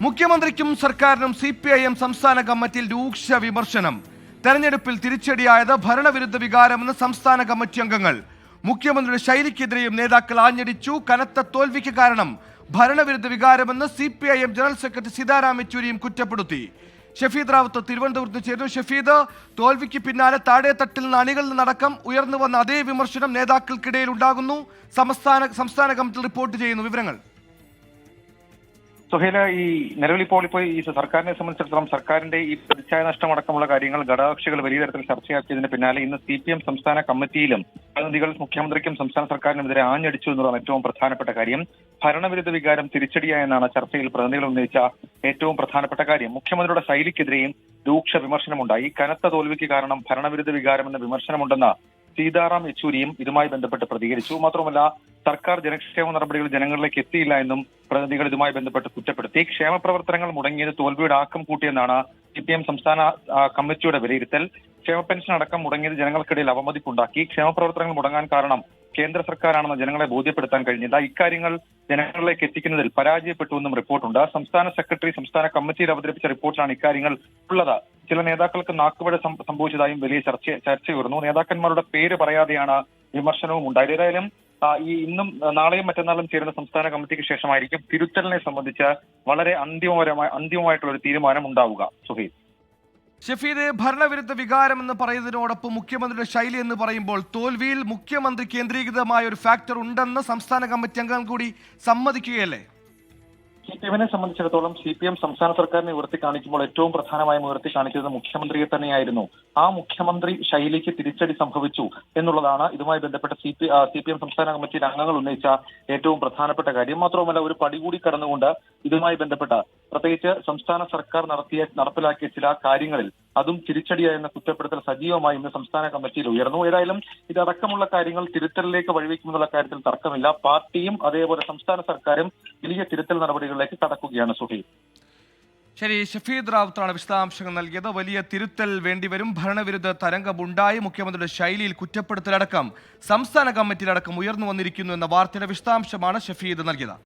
മുഖ്യമന്ത്രിക്കും സർക്കാരിനും CPIM സംസ്ഥാന കമ്മിറ്റിയിൽ രൂക്ഷ വിമർശനം. തെരഞ്ഞെടുപ്പിൽ തിരിച്ചടിയായത് ഭരണവിരുദ്ധ വികാരമെന്ന് സംസ്ഥാന കമ്മിറ്റി അംഗങ്ങൾ. മുഖ്യമന്ത്രിയുടെ ശൈലിക്കെതിരെയും നേതാക്കൾ ആഞ്ഞടിച്ചു. കനത്ത തോൽവിക്ക് കാരണം ഭരണവിരുദ്ധ വികാരമെന്ന് CPIM ജനറൽ സെക്രട്ടറി സീതാറാം യെച്ചൂരിയും കുറ്റപ്പെടുത്തി. ഷഫീദ് റാവത്ത് തിരുവനന്തപുരത്ത് ചേർന്നു. ഷഫീദ്, തോൽവിക്ക് പിന്നാലെ താഴെത്തട്ടിൽ നിന്ന് അണികളിൽ നിന്നടക്കം ഉയർന്നു വന്ന അതേ വിമർശനം നേതാക്കൾക്കിടയിൽ ഉണ്ടാകുന്നു. സംസ്ഥാന കമ്മിറ്റി റിപ്പോർട്ട് ചെയ്യുന്നു. വിവരങ്ങൾ സുഹേല, ഈ നിലവിലിപ്പോൾ ഈ സർക്കാരിനെ സംബന്ധിച്ചിടത്തോളം സർക്കാരിന്റെ ഈ പ്രതിച്ഛായ നഷ്ടമടക്കമുള്ള കാര്യങ്ങൾ ഘടകകക്ഷികൾ വലിയ തരത്തിൽ ചർച്ചയാക്കിയതിന് പിന്നാലെ ഇന്ന് CPM സംസ്ഥാന കമ്മിറ്റിയിലും പ്രതിനിധികൾ മുഖ്യമന്ത്രിക്കും സംസ്ഥാന സർക്കാരിനുമെതിരെ ആഞ്ഞടിച്ചു എന്നുള്ളതാണ് ഏറ്റവും പ്രധാനപ്പെട്ട കാര്യം. ഭരണവിരുദ്ധ വികാരം തിരിച്ചടിയായെന്നാണ് ചർച്ചയിൽ പ്രതിനിധികൾ ഉന്നയിച്ച ഏറ്റവും പ്രധാനപ്പെട്ട കാര്യം. മുഖ്യമന്ത്രിയുടെ ശൈലിക്കെതിരെയും രൂക്ഷ വിമർശനമുണ്ടായി. കനത്ത തോൽവിക്ക് കാരണം ഭരണവിരുദ്ധ വികാരമെന്ന വിമർശനമുണ്ടെന്ന സീതാറാം യെച്ചൂരിയും ഇതുമായി ബന്ധപ്പെട്ട് പ്രതികരിച്ചു. മാത്രമല്ല, സർക്കാർ ജനക്ഷേമ നടപടികൾ ജനങ്ങളിലേക്ക് എത്തിയില്ല എന്നും പ്രതിനിധികൾ ഇതുമായി ബന്ധപ്പെട്ട് കുറ്റപ്പെടുത്തി. ക്ഷേമ പ്രവർത്തനങ്ങൾ മുടങ്ങിയത് തോൽവിയുടെ ആക്കം കൂട്ടിയെന്നാണ് CPM സംസ്ഥാന കമ്മിറ്റിയുടെ വിലയിരുത്തൽ. ക്ഷേമ പെൻഷൻ അടക്കം മുടങ്ങിയത് ജനങ്ങൾക്കിടയിൽ അവമതിപ്പുണ്ടാക്കി. ക്ഷേമ പ്രവർത്തനങ്ങൾ മുടങ്ങാൻ കാരണം കേന്ദ്ര സർക്കാരാണെന്ന് ജനങ്ങളെ ബോധ്യപ്പെടുത്താൻ കഴിഞ്ഞില്ല. ഇക്കാര്യങ്ങൾ ജനങ്ങളിലേക്ക് എത്തിക്കുന്നതിൽ പരാജയപ്പെട്ടുവെന്നും റിപ്പോർട്ടുണ്ട്. സംസ്ഥാന സെക്രട്ടറി സംസ്ഥാന കമ്മിറ്റിയിൽ അവതരിപ്പിച്ച റിപ്പോർട്ടിലാണ് ഇക്കാര്യങ്ങൾ ഉള്ളത്. ചില നേതാക്കൾക്ക് നാക്കുപിഴ സംഭവിച്ചതായും വലിയ ചർച്ചയുയർന്നു. നേതാക്കന്മാരുടെ പേര് പറയാതെയാണ് വിമർശനവും ഉണ്ടായത്. ഏതായാലും ഈ ഇന്നും നാളെയും മറ്റന്നാളും ചേരുന്ന സംസ്ഥാന കമ്മിറ്റിക്ക് ശേഷമായിരിക്കും തിരുത്തലിനെ സംബന്ധിച്ച് വളരെ അന്തിമമായിട്ടുള്ള ഒരു തീരുമാനം ഉണ്ടാവുക. സുഹൈൽ, ഷഫീദ്, ഭരണവിരുദ്ധ വികാരം എന്ന് പറയുന്നതിനോടൊപ്പം മുഖ്യമന്ത്രിയുടെ ശൈലി എന്ന് പറയുമ്പോൾ തോൽവിയിൽ മുഖ്യമന്ത്രി കേന്ദ്രീകൃതമായ ഒരു ഫാക്ടർ ഉണ്ടെന്ന് സംസ്ഥാന കമ്മിറ്റി അംഗങ്ങൾ കൂടി സമ്മതിക്കുകയല്ലേ? CPMനെ സംബന്ധിച്ചിടത്തോളം CPM സംസ്ഥാന സർക്കാരിനെ ഉയർത്തി കാണിക്കുമ്പോൾ ഏറ്റവും പ്രധാനമായും ഉയർത്തി കാണിക്കുന്നത് മുഖ്യമന്ത്രിയെ തന്നെയായിരുന്നു. ആ മുഖ്യമന്ത്രി ശൈലിക്ക് തിരിച്ചടി സംഭവിച്ചു എന്നുള്ളതാണ് ഇതുമായി ബന്ധപ്പെട്ട CPM സംസ്ഥാന കമ്മിറ്റിയിലെ അംഗങ്ങൾ ഉന്നയിച്ച ഏറ്റവും പ്രധാനപ്പെട്ട കാര്യം. മാത്രവുമല്ല, ഒരു പടി കൂടി കടന്നുകൊണ്ട് ഇതുമായി ബന്ധപ്പെട്ട പ്രത്യേകിച്ച് സംസ്ഥാന സർക്കാർ നടപ്പിലാക്കിയ ചില കാര്യങ്ങളിൽ അതും തിരിച്ചടിയായെന്ന കുറ്റപ്പെടുത്തൽ സജീവമായി ഇന്ന് സംസ്ഥാന കമ്മിറ്റിയിൽ ഉയർന്നു. ഏതായാലും ഇതടക്കമുള്ള കാര്യങ്ങൾ തിരുത്തലിലേക്ക് വഴിവെക്കുമെന്നുള്ള കാര്യത്തിൽ തർക്കമില്ല. പാർട്ടിയും അതേപോലെ സംസ്ഥാന സർക്കാരും വലിയ തിരുത്തൽ നടപടികളിലേക്ക് കടക്കുകയാണ്. സുഹൈൽ, ശരി, ഷഫീദ് റാവത്താണ് വിശദാംശങ്ങൾ നൽകിയത്. വലിയ തിരുത്തൽ വേണ്ടിവരും. ഭരണവിരുദ്ധ തരംഗമുണ്ടായി. മുഖ്യമന്ത്രിയുടെ ശൈലിയിൽ കുറ്റപ്പെടുത്തലടക്കം സംസ്ഥാന കമ്മിറ്റിയിലടക്കം ഉയർന്നു വന്നിരിക്കുന്നു എന്ന വാർത്തയുടെ വിശദാംശമാണ് ഷഫീദ് നൽകിയത്.